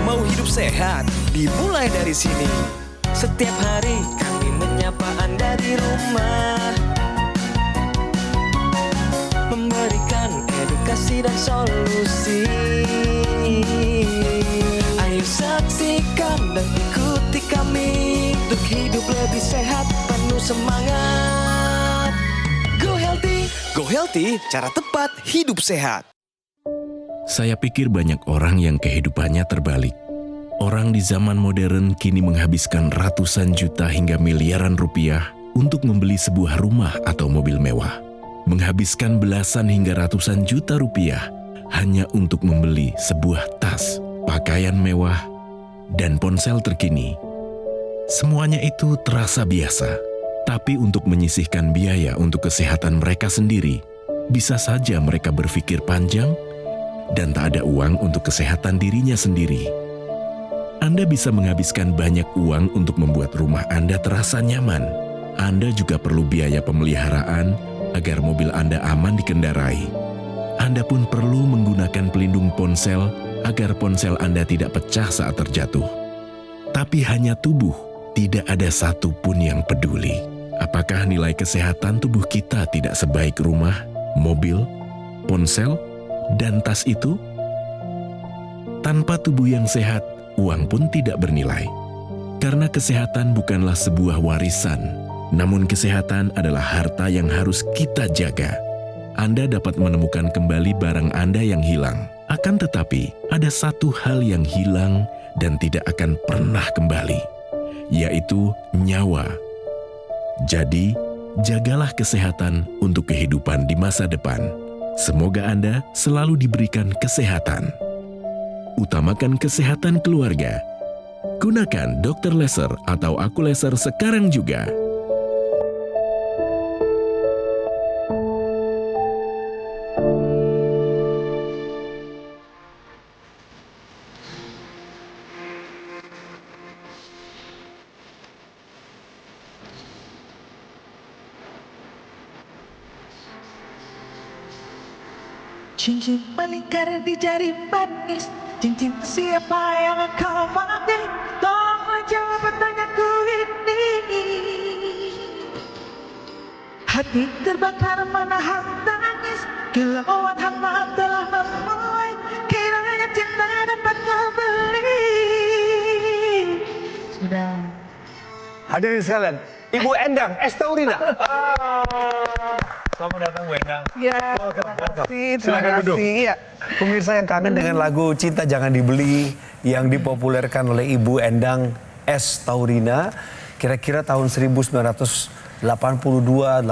Mau hidup sehat, dimulai dari sini. Setiap hari kami menyapa Anda di rumah, memberikan edukasi dan solusi. Ayo saksikan dan ikuti kami untuk hidup lebih sehat, penuh semangat. Go Healthy! Go Healthy, cara tepat hidup sehat. Saya pikir banyak orang yang kehidupannya terbalik. Orang di zaman modern kini menghabiskan ratusan juta hingga miliaran rupiah untuk membeli sebuah rumah atau mobil mewah. Menghabiskan belasan hingga ratusan juta rupiah hanya untuk membeli sebuah tas, pakaian mewah, dan ponsel terkini. Semuanya itu terasa biasa, tapi untuk menyisihkan biaya untuk kesehatan mereka sendiri, bisa saja mereka berpikir panjang dan tak ada uang untuk kesehatan dirinya sendiri. Anda bisa menghabiskan banyak uang untuk membuat rumah Anda terasa nyaman. Anda juga perlu biaya pemeliharaan agar mobil Anda aman dikendarai. Anda pun perlu menggunakan pelindung ponsel agar ponsel Anda tidak pecah saat terjatuh. Tapi hanya tubuh, tidak ada satupun yang peduli. Apakah nilai kesehatan tubuh kita tidak sebaik rumah, mobil, ponsel, dan tas itu? Tanpa tubuh yang sehat, uang pun tidak bernilai. Karena kesehatan bukanlah sebuah warisan, namun kesehatan adalah harta yang harus kita jaga. Anda dapat menemukan kembali barang Anda yang hilang. Akan tetapi, ada satu hal yang hilang dan tidak akan pernah kembali, yaitu nyawa. Jadi, jagalah kesehatan untuk kehidupan di masa depan. Semoga Anda selalu diberikan kesehatan. Utamakan kesehatan keluarga. Gunakan Dr. Laser atau Aku Laser sekarang juga. Cincin melingkar di jari manis, cincin siapa yang kau pakai? Tolong jawab pertanyaanku ini. Hati terbakar menahan tangis, kilauan hampa telah memulai. Kiranya cinta dapat membeli. Sudah. Hadirin sekalian, Ibu Endang S. Taurina. Selamat datang Bu Endang. Ya, terima kasih. Silakan duduk. Ya. Pemirsa yang kangen dengan lagu Cinta Jangan Dibeli yang dipopulerkan oleh Ibu Endang S. Taurina, kira-kira tahun 1982, 83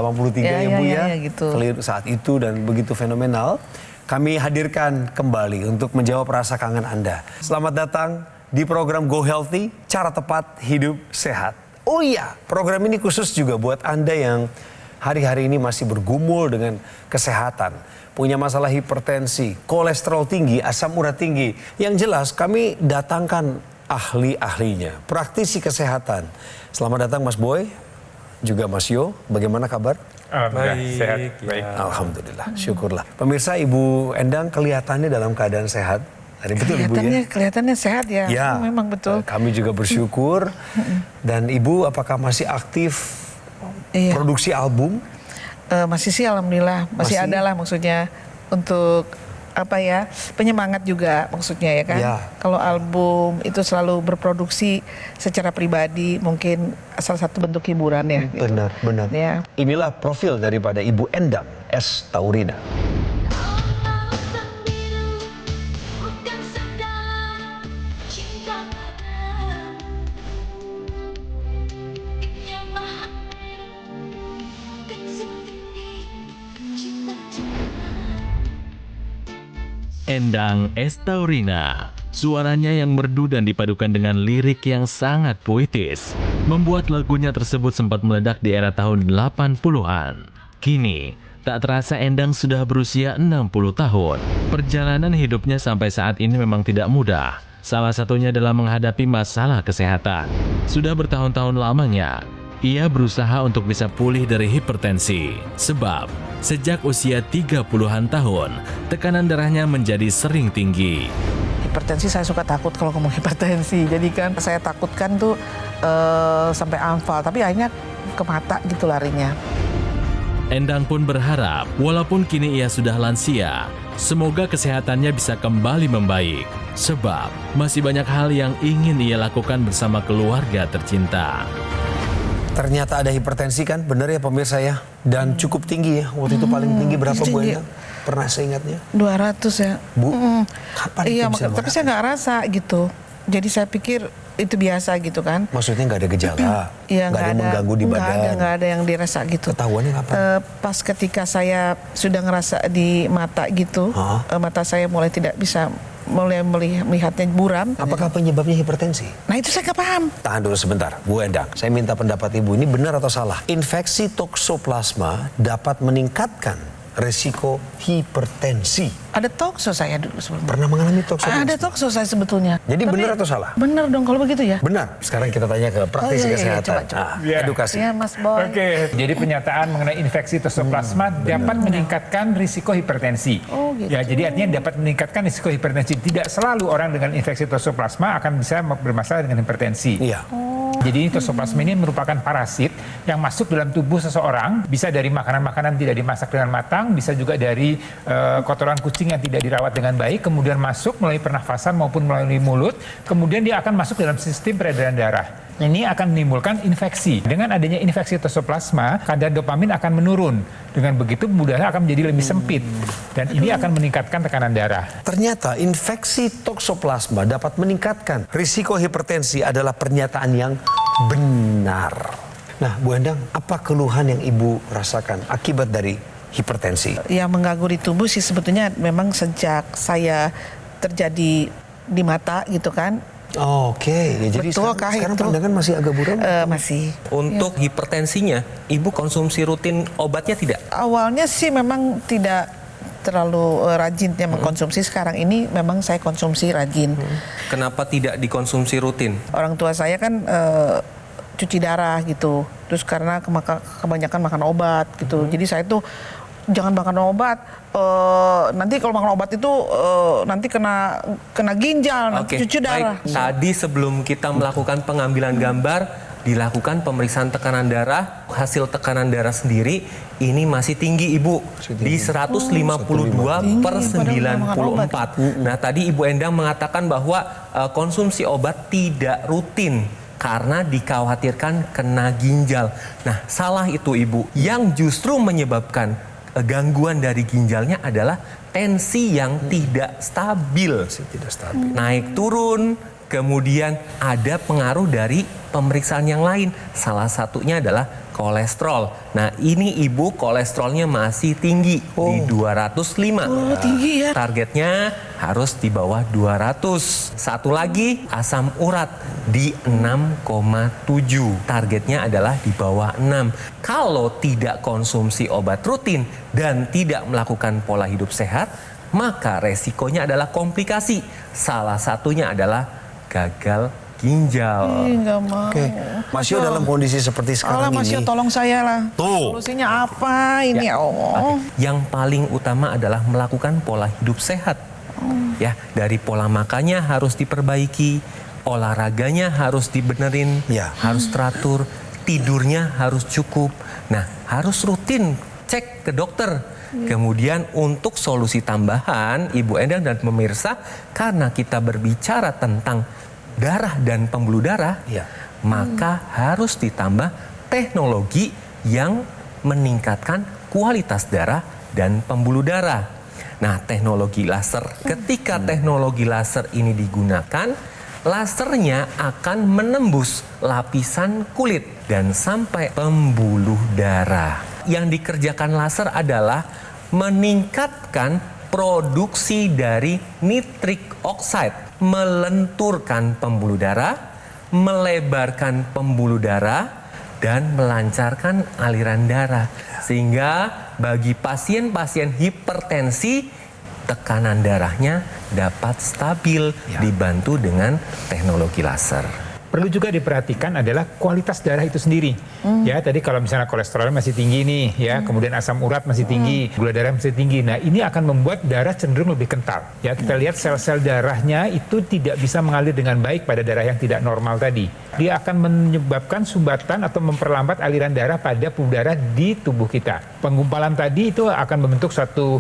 ya Bu ya, gitu. Saat itu dan begitu fenomenal. Kami hadirkan kembali untuk menjawab rasa kangen Anda. Selamat datang di program Go Healthy, cara tepat hidup sehat. Oh iya, program ini khusus juga buat Anda yang hari-hari ini masih bergumul dengan kesehatan, punya masalah hipertensi, kolesterol tinggi, asam urat tinggi. Yang jelas kami datangkan ahli-ahlinya, praktisi kesehatan. Selamat datang Mas Boy, juga Mas Yo. Bagaimana kabar? Baik, Sehat. baik. Alhamdulillah, syukurlah. Pemirsa, Ibu Endang kelihatannya dalam keadaan sehat. Hari betul Ibu ya? Kelihatannya sehat ya. Ya, Memang betul. Kami juga bersyukur. Dan Ibu apakah masih aktif Iya. produksi album? Masih sih alhamdulillah, masih Masih? ada lah maksudnya untuk apa ya, penyemangat juga maksudnya ya kan. Ya. Kalau album itu selalu berproduksi secara pribadi, mungkin salah satu bentuk hiburan ya. gitu. Benar, benar. Ya. Inilah profil daripada Ibu Endang S. Taurina. Endang S. Taurina. Suaranya yang merdu dan dipadukan dengan lirik yang sangat puitis, membuat lagunya tersebut sempat meledak di era tahun 80-an. Kini, tak terasa Endang sudah berusia 60 tahun. Perjalanan hidupnya sampai saat ini memang tidak mudah. Salah satunya dalam menghadapi masalah kesehatan. Sudah bertahun-tahun lamanya, ia berusaha untuk bisa pulih dari hipertensi. Sebab, sejak usia 30-an tahun, tekanan darahnya menjadi sering tinggi. Hipertensi saya suka takut kalau ngomong hipertensi. Jadi kan saya takutkan tuh sampai amfal, tapi akhirnya ke mata gitu larinya. Endang pun berharap, walaupun kini ia sudah lansia, semoga kesehatannya bisa kembali membaik. Sebab masih banyak hal yang ingin ia lakukan bersama keluarga tercinta. Ternyata ada hipertensi kan, bener ya pemirsa ya. Dan cukup tinggi ya, waktu itu paling tinggi berapa Bu tinggi. Endang? Pernah seingatnya? 200 ya. Bu, kapan Iya, itu bisa tapi 200? saya nggak rasa gitu. Jadi saya pikir itu biasa gitu kan. Maksudnya nggak ada gejala, Iya, nggak ada yang mengganggu di badan. Nggak ada yang dirasa gitu. Ketahuannya kapan? Pas ketika saya sudah ngerasa di mata gitu, mata saya mulai tidak bisa, mulai melihatnya buram. Apakah penyebabnya hipertensi? Nah itu saya nggak paham. Tahan dulu sebentar, Bu Endang. Saya minta pendapat Ibu, ini benar atau salah? Infeksi toksoplasma dapat meningkatkan resiko hipertensi. Ada tokso saya dulu sebelumnya. Pernah mengalami toksoplasma? Ada tokso saya sebetulnya. Jadi Tapi benar atau salah? Benar dong kalau begitu ya. Benar. Sekarang kita tanya ke praktisi iya, kesehatan. coba. Nah, edukasi. Iya Mas Boy. Oke, jadi pernyataan mengenai infeksi toksoplasma dapat meningkatkan risiko hipertensi. Oh, gitu. Ya, jadi artinya dapat meningkatkan risiko hipertensi. Tidak selalu orang dengan infeksi toksoplasma akan bisa bermasalah dengan hipertensi. Iya. Jadi toksoplasma ini merupakan parasit yang masuk dalam tubuh seseorang, bisa dari makanan-makanan tidak dimasak dengan matang, bisa juga dari kotoran kucing yang tidak dirawat dengan baik, kemudian masuk melalui pernafasan maupun melalui mulut, kemudian dia akan masuk dalam sistem peredaran darah. Ini akan menimbulkan infeksi. Dengan adanya infeksi toksoplasma, kadar dopamin akan menurun. Dengan begitu pembuluh darah akan menjadi lebih sempit. Dan ini akan meningkatkan tekanan darah. Ternyata infeksi toksoplasma dapat meningkatkan risiko hipertensi adalah pernyataan yang benar. Nah, Bu Endang, apa keluhan yang Ibu rasakan akibat dari hipertensi? Yang mengganggu di tubuh sih sebetulnya memang sejak saya terjadi di mata gitu kan. Oke, ya jadi Betulkah sekarang itu? pandangan masih agak buram? Masih. Untuk hipertensinya, Ibu konsumsi rutin obatnya tidak? Awalnya sih memang tidak terlalu rajin ya mengkonsumsi. Sekarang ini memang saya konsumsi rajin. Kenapa tidak dikonsumsi rutin? Orang tua saya kan cuci darah gitu. Terus karena kebanyakan makan obat gitu. Jadi saya tuh jangan makan obat. Nanti kalau makan obat itu nanti kena ginjal, nanti Oke, cuci darah. baik. Tadi sebelum kita melakukan pengambilan gambar, dilakukan pemeriksaan tekanan darah. Hasil tekanan darah sendiri ini masih tinggi Ibu, di 152 per 94. Nah tadi Ibu Endang mengatakan bahwa konsumsi obat tidak rutin karena dikhawatirkan kena ginjal. Nah salah itu Ibu, yang justru menyebabkan gangguan dari ginjalnya adalah tensi yang tidak stabil. Naik turun, kemudian ada pengaruh dari pemeriksaan yang lain. Salah satunya adalah kolesterol. Nah ini Ibu kolesterolnya masih tinggi di 205. Oh, tinggi ya. Targetnya harus di bawah 200. Satu lagi asam urat di 6,7. Targetnya adalah di bawah 6. Kalau tidak konsumsi obat rutin dan tidak melakukan pola hidup sehat, maka resikonya adalah komplikasi. Salah satunya adalah gagal ginjal. Nggak mau. Oke, Mas Yo dalam kondisi seperti sekarang Mas Yo ini. tolong saya lah. Tuh. Solusinya apa ini? Yang paling utama adalah melakukan pola hidup sehat. Ya, dari pola makannya harus diperbaiki, olahraganya harus dibenerin, Ya. harus teratur, tidurnya harus cukup. Nah, harus rutin cek ke dokter. Kemudian untuk solusi tambahan, Ibu Endang dan pemirsa, karena kita berbicara tentang darah dan pembuluh darah, maka harus ditambah teknologi yang meningkatkan kualitas darah dan pembuluh darah. Nah, teknologi laser. Ketika teknologi laser ini digunakan, lasernya akan menembus lapisan kulit dan sampai pembuluh darah. Yang dikerjakan laser adalah meningkatkan produksi dari nitric oxide, melenturkan pembuluh darah, melebarkan pembuluh darah, dan melancarkan aliran darah. Sehingga bagi pasien-pasien hipertensi, tekanan darahnya dapat stabil dibantu dengan teknologi laser. perlu juga diperhatikan adalah kualitas darah itu sendiri. Ya, tadi kalau misalnya kolesterol masih tinggi nih, ya, kemudian asam urat masih tinggi, gula darah masih tinggi. Nah, ini akan membuat darah cenderung lebih kental. Ya, kita lihat sel-sel darahnya itu tidak bisa mengalir dengan baik pada darah yang tidak normal tadi. Dia akan menyebabkan sumbatan atau memperlambat aliran darah pada pembuluh darah di tubuh kita. Penggumpalan tadi itu akan membentuk suatu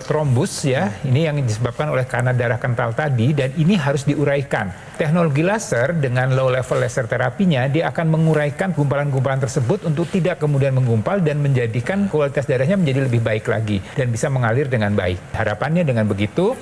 trombus, ya. Ini yang disebabkan oleh karena darah kental tadi, dan ini harus diuraikan. Teknologi laser dengan low level laser terapinya, dia akan menguraikan gumpalan-gumpalan tersebut untuk tidak kemudian menggumpal dan menjadikan kualitas darahnya menjadi lebih baik lagi dan bisa mengalir dengan baik. Harapannya dengan begitu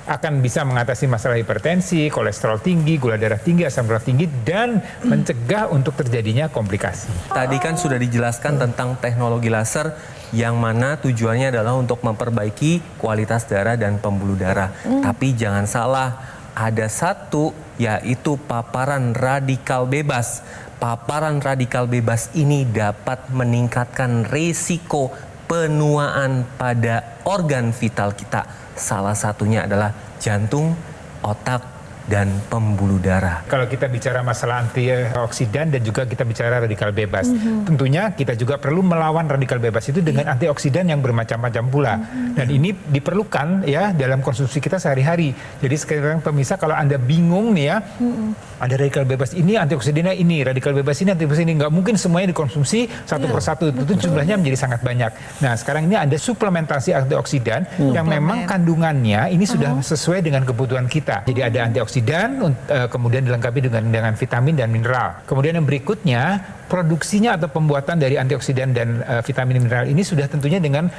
akan bisa mengatasi masalah hipertensi, kolesterol tinggi, gula darah tinggi, asam urat tinggi, dan mencegah untuk terjadinya komplikasi. Tadi kan sudah dijelaskan tentang teknologi laser yang mana tujuannya adalah untuk memperbaiki kualitas darah dan pembuluh darah. Tapi jangan salah, ada satu, yaitu paparan radikal bebas. Paparan radikal bebas ini dapat meningkatkan risiko penuaan pada organ vital kita. Salah satunya adalah jantung, otak, dan pembuluh darah. Kalau kita bicara masalah antioksidan dan juga kita bicara radikal bebas, tentunya kita juga perlu melawan radikal bebas itu dengan antioksidan yang bermacam-macam pula. Dan ini diperlukan ya dalam konsumsi kita sehari-hari. Jadi sekarang pemirsa, kalau Anda bingung nih ya, ada radikal bebas ini, antioksidannya ini, radikal bebas ini, antioksidan ini, nggak mungkin semuanya dikonsumsi satu persatu. Itu jumlahnya menjadi sangat banyak. Nah, sekarang ini ada suplementasi antioksidan yang memang kandungannya ini sudah sesuai dengan kebutuhan kita. Jadi ada antioksidan, kemudian dilengkapi dengan vitamin dan mineral. Kemudian yang berikutnya, produksinya atau pembuatan dari antioksidan dan vitamin mineral ini sudah tentunya dengan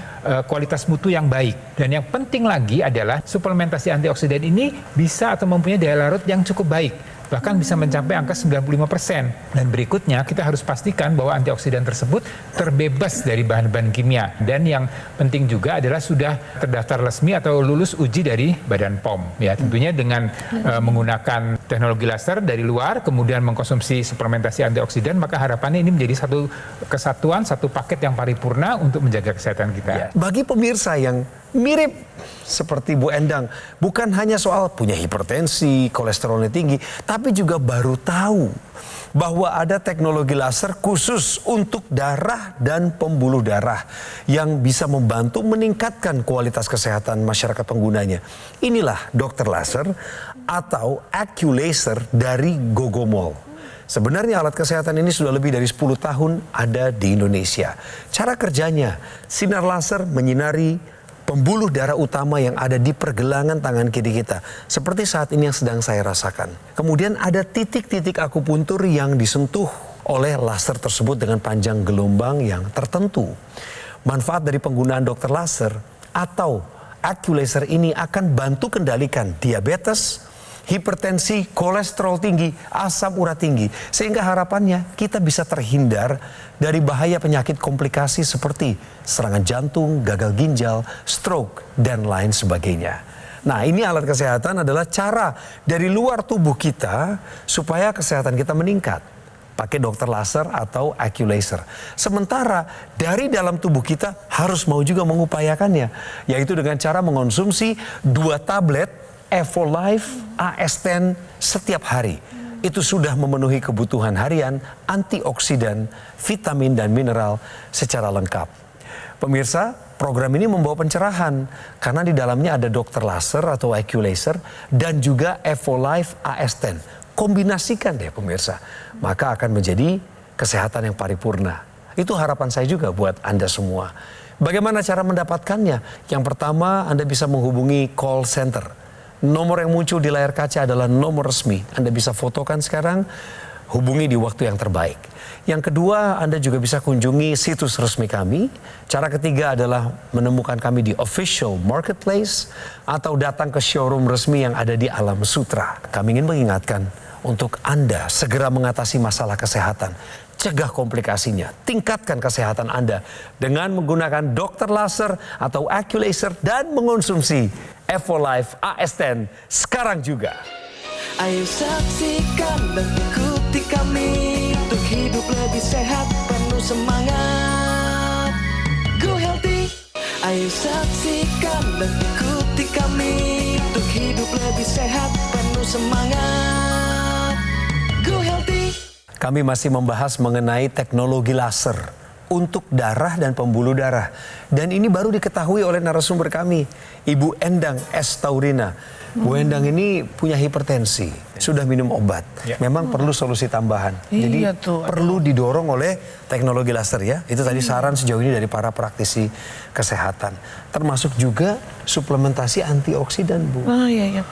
kualitas mutu yang baik. Dan yang penting lagi adalah suplementasi antioksidan ini bisa atau mempunyai daya larut yang cukup baik. Bahkan bisa mencapai angka 95%. Dan berikutnya kita harus pastikan bahwa antioksidan tersebut terbebas dari bahan-bahan kimia. Dan yang penting juga adalah sudah terdaftar resmi atau lulus uji dari Badan POM. Ya, tentunya dengan menggunakan teknologi laser dari luar, kemudian mengkonsumsi suplementasi antioksidan, maka harapannya ini menjadi satu kesatuan, satu paket yang paripurna untuk menjaga kesehatan kita. Bagi pemirsa yang mirip seperti Bu Endang, bukan hanya soal punya hipertensi, kolesterolnya tinggi, tapi juga baru tahu bahwa ada teknologi laser khusus untuk darah dan pembuluh darah yang bisa membantu meningkatkan kualitas kesehatan masyarakat penggunanya. Inilah dokter laser atau AccuLaser dari Gogomol. Sebenarnya alat kesehatan ini sudah lebih dari 10 tahun ada di Indonesia. Cara kerjanya, sinar laser menyinari pembuluh darah utama yang ada di pergelangan tangan kiri kita. Seperti saat ini yang sedang saya rasakan. Kemudian ada titik-titik akupuntur yang disentuh oleh laser tersebut dengan panjang gelombang yang tertentu. Manfaat dari penggunaan dokter laser atau AccuLaser ini akan bantu kendalikan diabetes, hipertensi, kolesterol tinggi, asam urat tinggi. Sehingga harapannya kita bisa terhindar dari bahaya penyakit komplikasi seperti serangan jantung, gagal ginjal, stroke, dan lain sebagainya. Nah, ini alat kesehatan adalah cara dari luar tubuh kita supaya kesehatan kita meningkat. Pakai dokter laser atau AccuLaser. Sementara dari dalam tubuh kita harus mau juga mengupayakannya. Yaitu dengan cara mengonsumsi 2 tablet Evolife AS10 setiap hari. Itu sudah memenuhi kebutuhan harian antioksidan, vitamin, dan mineral secara lengkap. Pemirsa, program ini membawa pencerahan karena di dalamnya ada dokter laser atau AccuLaser dan juga Evolife AS10. Kombinasikan deh pemirsa, maka akan menjadi kesehatan yang paripurna. Itu harapan saya juga buat Anda semua. Bagaimana cara mendapatkannya? Yang pertama, Anda bisa menghubungi call center. Nomor yang muncul di layar kaca adalah nomor resmi. Anda bisa fotokan sekarang, hubungi di waktu yang terbaik. Yang kedua, Anda juga bisa kunjungi situs resmi kami. Cara ketiga adalah menemukan kami di official marketplace atau datang ke showroom resmi yang ada di Alam Sutra. Kami ingin mengingatkan untuk Anda segera mengatasi masalah kesehatan. Cegah komplikasinya, tingkatkan kesehatan Anda dengan menggunakan dokter laser atau AccuLaser dan mengonsumsi Evolife AS10 sekarang juga. Ayo saksikan dan ikuti kami untuk hidup lebih sehat, penuh semangat. Go Healthy. Ayo saksikan dan ikuti kami untuk hidup lebih sehat, penuh semangat. Go Kami masih membahas mengenai teknologi laser untuk darah dan pembuluh darah. Dan ini baru diketahui oleh narasumber kami, Ibu Endang S. Taurina. Bu Endang ini punya hipertensi, sudah minum obat. Memang perlu solusi tambahan. Jadi perlu didorong oleh teknologi laser ya. Itu tadi saran sejauh ini dari para praktisi kesehatan. Termasuk juga suplementasi antioksidan, Bu.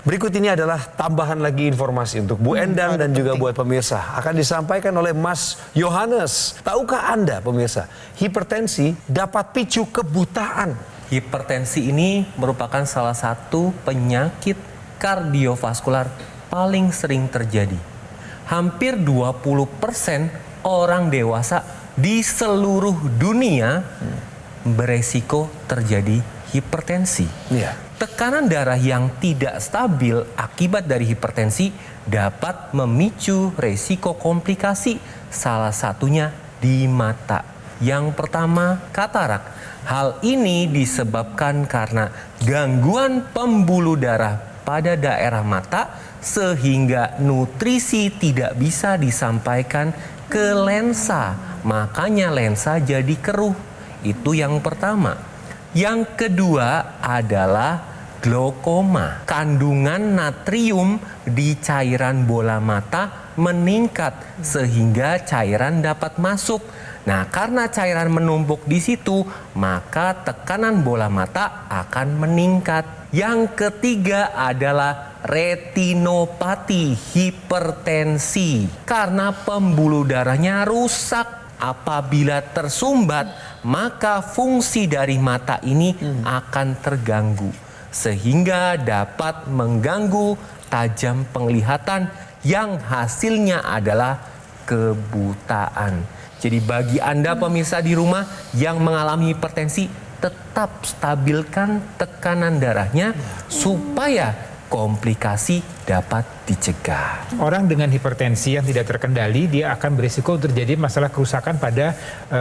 Berikut ini adalah tambahan lagi informasi untuk Bu Endang dan juga buat pemirsa. Akan disampaikan oleh Mas Yohanes. Tahukah Anda pemirsa, hipertensi dapat picu kebutaan. Hipertensi ini merupakan salah satu penyakit kardiovaskular paling sering terjadi. Hampir 20% orang dewasa di seluruh dunia beresiko terjadi hipertensi. Tekanan darah yang tidak stabil akibat dari hipertensi dapat memicu resiko komplikasi, salah satunya di mata. Yang pertama, katarak. Hal ini disebabkan karena gangguan pembuluh darah pada daerah mata sehingga nutrisi tidak bisa disampaikan ke lensa. Makanya lensa jadi keruh. Itu yang pertama. Yang kedua adalah glaukoma. Kandungan natrium di cairan bola mata meningkat sehingga cairan dapat masuk. Nah, karena cairan menumpuk di situ, maka tekanan bola mata akan meningkat. Yang ketiga adalah retinopati, hipertensi. Karena pembuluh darahnya rusak. Apabila tersumbat, maka fungsi dari mata ini akan terganggu. Sehingga dapat mengganggu tajam penglihatan yang hasilnya adalah kebutaan. Jadi bagi Anda pemirsa di rumah yang mengalami hipertensi, tetap stabilkan tekanan darahnya supaya komplikasi dapat dicegah. Orang dengan hipertensi yang tidak terkendali, dia akan berisiko terjadi masalah kerusakan pada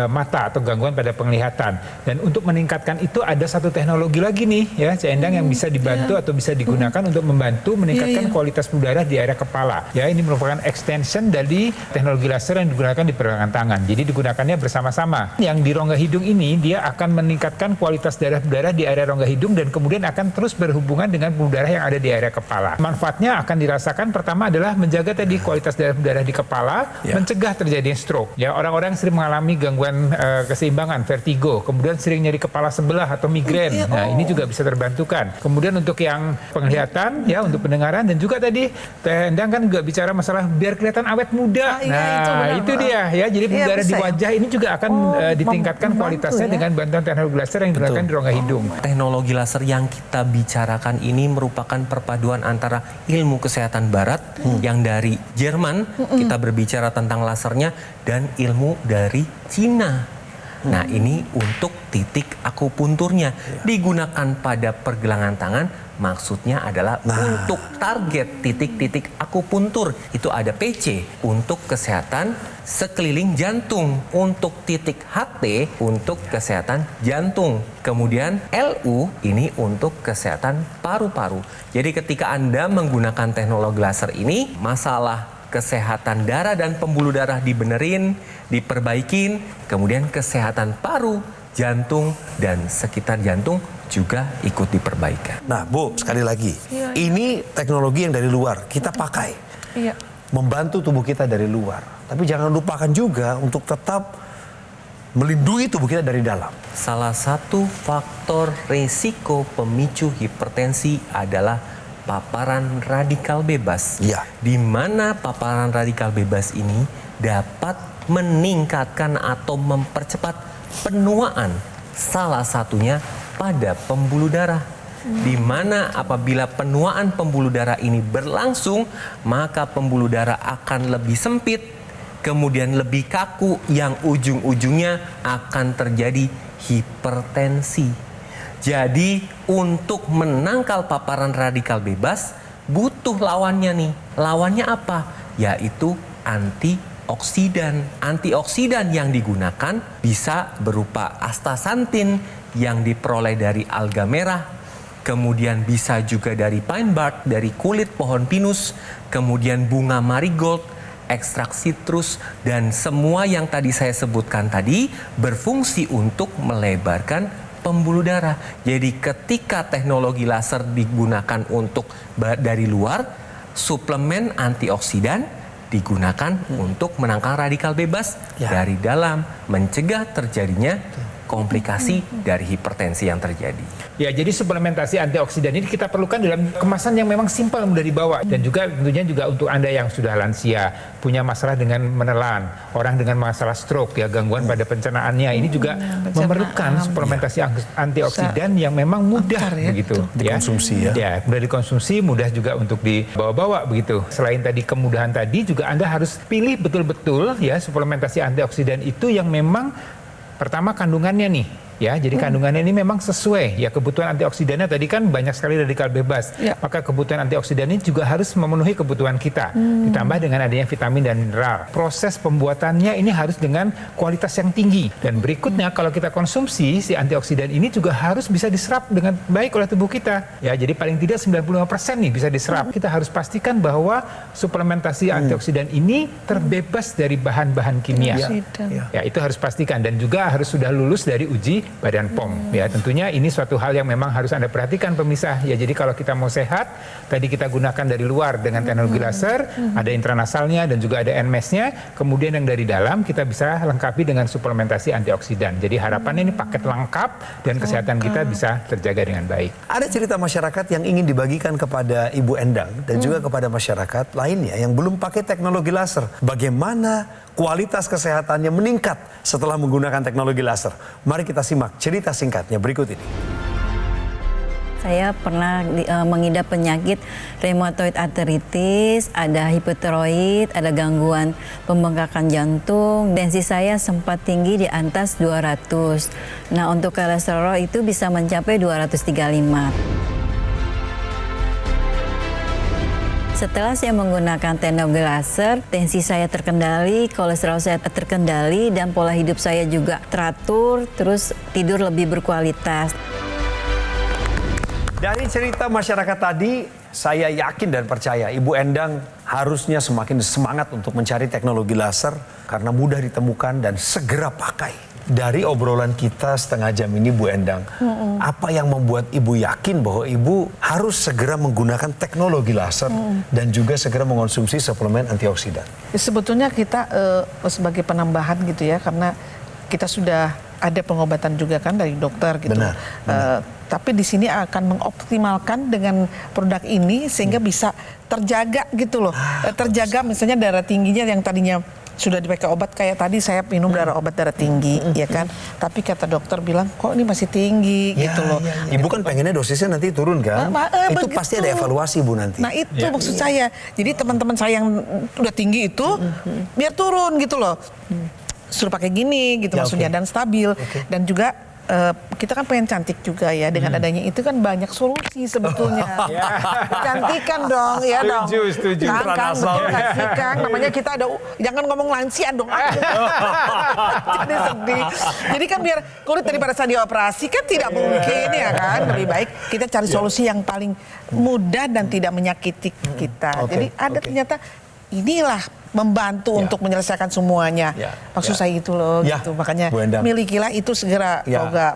mata atau gangguan pada penglihatan. Dan untuk meningkatkan itu ada satu teknologi lagi nih ya, Cik Endang, yang bisa dibantu atau bisa digunakan untuk membantu meningkatkan kualitas udara di area kepala. Ya, ini merupakan extension dari teknologi laser yang digunakan di pergelangan tangan. Jadi digunakannya bersama-sama. Yang di rongga hidung ini dia akan meningkatkan kualitas darah di area rongga hidung dan kemudian akan terus berhubungan dengan pembuluh darah yang ada di area kepala. Manfaatnya akan dirasakan pertama adalah menjaga tadi kualitas darah di kepala, mencegah terjadinya stroke. Ya, orang-orang sering mengalami gangguan keseimbangan, vertigo, kemudian sering nyeri kepala sebelah atau migrain. Nah, ini juga bisa terbantukan. Kemudian untuk yang penglihatan, ya, untuk pendengaran, dan juga tadi Teh Endang kan juga bicara masalah biar kelihatan awet muda. Itu dia ya. Jadi pembuluh darah di wajah ini juga akan ditingkatkan kualitasnya dengan bantuan teknologi laser yang digunakan di rongga hidung. Teknologi laser yang kita bicarakan ini merupakan perpaduan antara ilmu kesehatan barat yang dari Jerman, kita berbicara tentang lasernya, dan ilmu dari Cina. Nah, ini untuk titik akupunturnya digunakan pada pergelangan tangan. Maksudnya adalah untuk target titik-titik akupuntur. Itu ada PC untuk kesehatan sekeliling jantung, untuk titik HT untuk kesehatan jantung. Kemudian LU ini untuk kesehatan paru-paru. Jadi ketika Anda menggunakan teknologi laser ini, masalah kesehatan darah dan pembuluh darah dibenerin, diperbaikin, kemudian kesehatan paru, jantung, dan sekitar jantung juga ikut diperbaikan. Nah, Bu, sekali lagi, ini teknologi yang dari luar kita pakai, membantu tubuh kita dari luar. Tapi jangan lupakan juga untuk tetap melindungi tubuh kita dari dalam. Salah satu faktor risiko pemicu hipertensi adalah paparan radikal bebas. Di mana paparan radikal bebas ini dapat meningkatkan atau mempercepat penuaan, salah satunya pada pembuluh darah. Di mana apabila penuaan pembuluh darah ini berlangsung, maka pembuluh darah akan lebih sempit, kemudian lebih kaku, yang ujung-ujungnya akan terjadi hipertensi. Jadi untuk menangkal paparan radikal bebas butuh lawannya nih. Lawannya apa? Yaitu antioksidan. Antioksidan yang digunakan bisa berupa astaxanthin yang diperoleh dari alga merah, kemudian bisa juga dari pine bark, dari kulit pohon pinus, kemudian bunga marigold, ekstrak sitrus, dan semua yang tadi saya sebutkan tadi berfungsi untuk melebarkan pembuluh darah. Jadi ketika teknologi laser digunakan untuk dari luar, suplemen antioksidan digunakan untuk menangkal radikal bebas dari dalam, mencegah terjadinya komplikasi dari hipertensi yang terjadi. Ya, jadi suplementasi antioksidan ini kita perlukan dalam kemasan yang memang simpel, mudah dibawa. Dan juga tentunya juga untuk Anda yang sudah lansia, punya masalah dengan menelan, orang dengan masalah stroke, ya, gangguan pada pencernaannya, ini juga memerlukan suplementasi antioksidan yang memang mudah begitu dikonsumsi ya, mudah dikonsumsi, mudah juga untuk dibawa-bawa begitu. Selain tadi kemudahan tadi, juga Anda harus pilih betul-betul ya suplementasi antioksidan itu yang memang pertama kandungannya nih, ya, jadi kandungannya ini memang sesuai ya kebutuhan antioksidannya tadi kan banyak sekali radikal bebas, maka kebutuhan antioksidan ini juga harus memenuhi kebutuhan kita, ditambah dengan adanya vitamin dan mineral. Proses pembuatannya ini harus dengan kualitas yang tinggi, dan berikutnya kalau kita konsumsi si antioksidan ini juga harus bisa diserap dengan baik oleh tubuh kita, ya, jadi paling tidak 95% nih bisa diserap. Kita harus pastikan bahwa suplementasi antioksidan ini terbebas dari bahan-bahan kimia, ya, itu harus pastikan, dan juga harus sudah lulus dari uji Badan POM. Ya, tentunya ini suatu hal yang memang harus Anda perhatikan pemirsa. Ya, jadi kalau kita mau sehat, tadi kita gunakan dari luar dengan teknologi laser, ada intranasalnya dan juga ada NMES-nya. Kemudian yang dari dalam kita bisa lengkapi dengan suplementasi antioksidan. Jadi harapannya ini paket lengkap dan kesehatan kita bisa terjaga dengan baik. Ada cerita masyarakat yang ingin dibagikan kepada Ibu Endang dan juga kepada masyarakat lainnya yang belum pakai teknologi laser. Bagaimana kualitas kesehatannya meningkat setelah menggunakan teknologi laser? Mari kita simak cerita singkatnya berikut ini. Saya pernah mengidap penyakit rheumatoid arthritis, ada hipotiroid, ada gangguan pembengkakan jantung. Tensi saya sempat tinggi di atas 200. Nah, untuk kolesterol itu bisa mencapai 235. Setelah saya menggunakan teknologi laser, tensi saya terkendali, kolesterol saya terkendali, dan pola hidup saya juga teratur, terus tidur lebih berkualitas. Dari cerita masyarakat tadi, saya yakin dan percaya Ibu Endang harusnya semakin semangat untuk mencari teknologi laser karena mudah ditemukan dan segera pakai. Dari obrolan kita setengah jam ini, Bu Endang, apa yang membuat Ibu yakin bahwa Ibu harus segera menggunakan teknologi laser dan juga segera mengonsumsi suplemen antioksidan? Sebetulnya kita sebagai penambahan gitu ya, karena kita sudah ada pengobatan juga kan dari dokter gitu. Benar. Tapi di sini akan mengoptimalkan dengan produk ini sehingga bisa terjaga gitu loh. Terjaga misalnya darah tingginya yang tadinya sudah dipakai obat, kayak tadi saya minum obat darah tinggi, ya kan. Tapi kata dokter bilang, kok ini masih tinggi gitu loh. Ibu kan pengennya dosisnya nanti turun kan? Itu begitu. pasti ada evaluasi, Bu, nanti. Nah itu maksud saya. Jadi teman-teman saya yang udah tinggi itu, biar turun gitu loh. Suruh pakai gini gitu maksudnya, dan stabil. Dan juga kita kan pengen cantik juga ya, dengan adanya itu kan banyak solusi sebetulnya. Kecantikan dong, ya dong. Setuju. Kang, kasih Kang, namanya kita ada, jangan ngomong lansia dong. Jadi sedih. Jadi kan biar kulit daripada saya dioperasi kan tidak mungkin ya kan. Lebih baik kita cari solusi yang paling mudah dan tidak menyakiti kita. Jadi ada ternyata inilah membantu untuk menyelesaikan semuanya. Maksud saya itu loh gitu. Makanya milikilah itu segera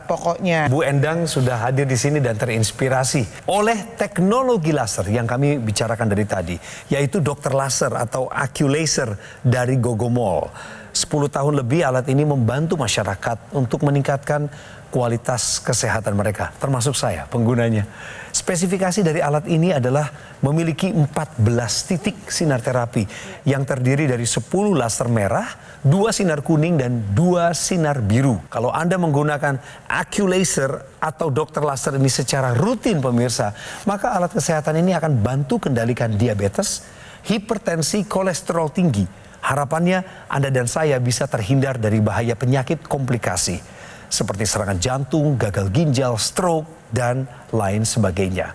pokoknya. Bu Endang sudah hadir di sini dan terinspirasi oleh teknologi laser yang kami bicarakan dari tadi, yaitu dokter laser atau AccuLaser dari Gogomall. 10 tahun lebih alat ini membantu masyarakat untuk meningkatkan kualitas kesehatan mereka, termasuk saya, penggunanya. Spesifikasi dari alat ini adalah memiliki 14 titik sinar terapi yang terdiri dari 10 laser merah, 2 sinar kuning, dan 2 sinar biru. Kalau Anda menggunakan AccuLaser atau dokter laser ini secara rutin, pemirsa, maka alat kesehatan ini akan bantu kendalikan diabetes, hipertensi, kolesterol tinggi. Harapannya Anda dan saya bisa terhindar dari bahaya penyakit komplikasi seperti serangan jantung, gagal ginjal, stroke, dan lain sebagainya.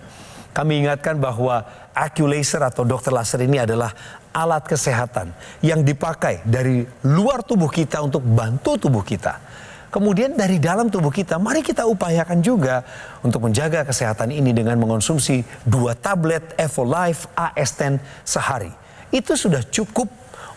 Kami ingatkan bahwa AccuLaser atau dokter laser ini adalah alat kesehatan yang dipakai dari luar tubuh kita untuk bantu tubuh kita. Kemudian dari dalam tubuh kita, mari kita upayakan juga untuk menjaga kesehatan ini dengan mengonsumsi 2 tablet Evolife AS10 sehari. Itu sudah cukup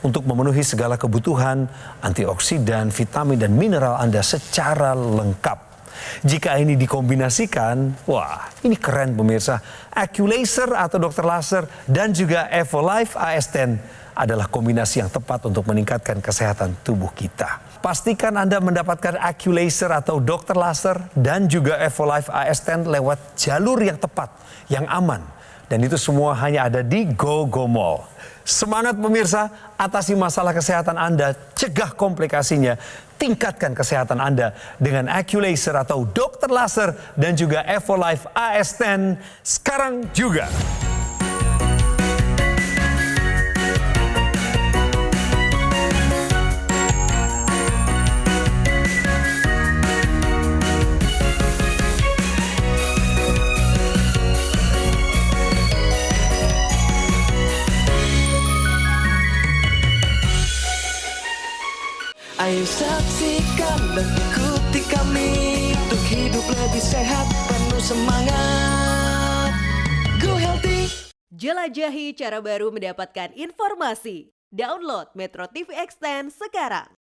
untuk memenuhi segala kebutuhan antioksidan, vitamin, dan mineral Anda secara lengkap. Jika ini dikombinasikan, wah ini keren pemirsa. Aculaser atau dokter laser dan juga Evolife AS10 adalah kombinasi yang tepat untuk meningkatkan kesehatan tubuh kita. Pastikan Anda mendapatkan Aculaser atau dokter laser dan juga Evolife AS10 lewat jalur yang tepat, yang aman. Dan itu semua hanya ada di GoGo Mall. Semangat pemirsa, atasi masalah kesehatan Anda, cegah komplikasinya, tingkatkan kesehatan Anda dengan Aculaser atau dokter laser dan juga Evolife AS10 sekarang juga. Ayo saksikan dan ikuti kami untuk hidup lebih sehat, penuh semangat. Go Healthy. Jelajahi cara baru mendapatkan informasi. Download Metro TV Extend sekarang.